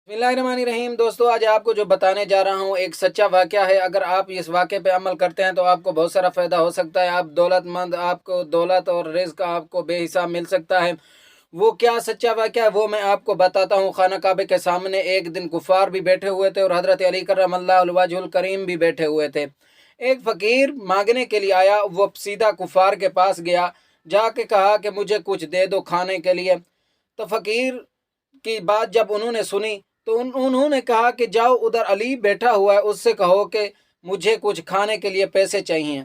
बिस्मिल्लाहिर्रहमानिर्रहीम। दोस्तों, आज आपको जो बताने जा रहा हूँ एक सच्चा वाक़या है। अगर आप इस वाक़े पे अमल करते हैं तो आपको बहुत सारा फ़ायदा हो सकता है। आप दौलतमंद, आपको दौलत और रिज़्क आपको बेहिसाब मिल सकता है। वो क्या सच्चा वाक़या है वो मैं आपको बताता हूँ। खाना काबे के सामने एक दिन कुफ़ार भी बैठे हुए थे और हज़रत अली करमल्लाहु वजहुल करीम भी बैठे हुए थे। एक फ़कीर मांगने के लिए आया, वो सीधा कुफ़ार के पास गया, जाके कहा कि मुझे कुछ दे दो खाने के लिए। तो फ़कीर की बात जब उन्होंने सुनी तो उन्होंने कहा कि जाओ, उधर अली बैठा हुआ है, उससे कहो कि मुझे कुछ खाने के लिए पैसे चाहिए।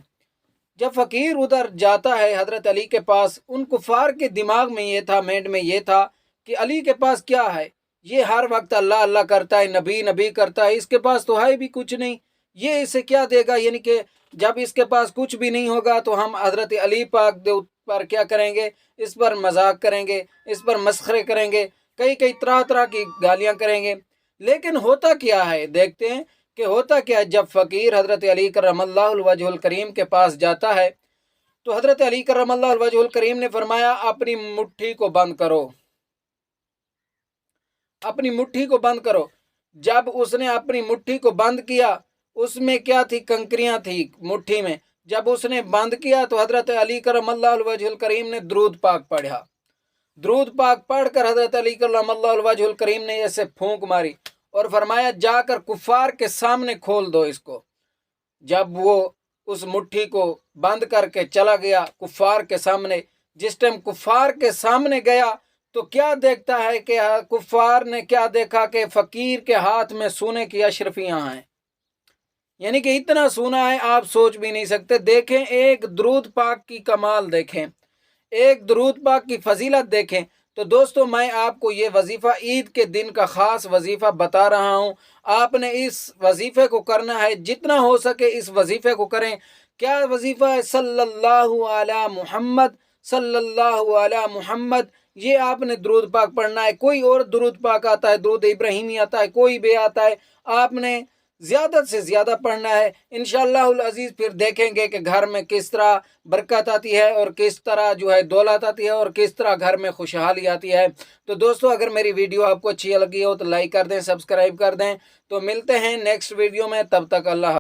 जब फ़कीर उधर जाता है हज़रत अली के पास, उन कुफ़ार के दिमाग में ये था, माइंड में ये था कि अली के पास क्या है, ये हर वक्त अल्लाह अल्लाह करता है, नबी नबी करता है, इसके पास तो है भी कुछ नहीं, ये इसे क्या देगा। यानी कि जब इसके पास कुछ भी नहीं होगा तो हम हज़रत अली पाक पर क्या करेंगे, इस पर मजाक करेंगे, इस पर मस्खरे करेंगे, कई कई तरह तरह की गालियाँ करेंगे। लेकिन होता क्या है, देखते हैं कि होता क्या है। जब फ़कीर हज़रत अली करमल्लाहु वजहुल करीम के पास जाता है तो हज़रत अली करमल्लाहु वजहुल करीम ने फरमाया, अपनी मुट्ठी को बंद करो, अपनी मुट्ठी को बंद करो। जब उसने अपनी मुट्ठी को बंद किया, उसमें क्या थी, कंकरियां थी मुट्ठी में। जब उसने बंद किया तो हज़रत अली करमल्लाहु वजहुल करीम ने दुरूद पाक पढ़ा। दुरूद पाक पढ़कर हज़रत अली करमल्लाहु वजहुल करीम ने ऐसे फूंक मारी और फरमाया, जाकर कुफ़ार के सामने खोल दो इसको। जब वो उस मुट्ठी को बंद करके चला गया कुफ़ार के सामने, जिस टाइम कुफ़ार के सामने गया तो क्या देखता है कि कुफ़ार ने क्या देखा कि फ़कीर के हाथ में सोने की अशरफियाँ हैं। यानी कि इतना सोना है आप सोच भी नहीं सकते। देखें, एक दुरूद पाक की कमाल देखें, एक दुरूद पाक की फजीलत देखें। तो दोस्तों, मैं आपको ये वजीफ़ा ईद के दिन का ख़ास वजीफ़ा बता रहा हूँ। आपने इस वजीफ़े को करना है, जितना हो सके इस वजीफ़े को करें। क्या वजीफ़ा है? सल्लल्लाहु अला मुहम्मद, सल्लल्लाहु अला मुहम्मद। ये आपने दुरूद पाक पढ़ना है। कोई और दुरूद पाक आता है, दुरूद इब्राहिमी आता है, कोई भी आता है, आपने ज़्यादा से ज़्यादा पढ़ना है। इंशाअल्लाहुल अज़ीज़ फिर देखेंगे कि घर में किस तरह बरकत आती है और किस तरह जो है दौलत आती है और किस तरह घर में खुशहाली आती है। तो दोस्तों, अगर मेरी वीडियो आपको अच्छी लगी हो तो लाइक कर दें, सब्सक्राइब कर दें। तो मिलते हैं नेक्स्ट वीडियो में, तब तक अल्लाह।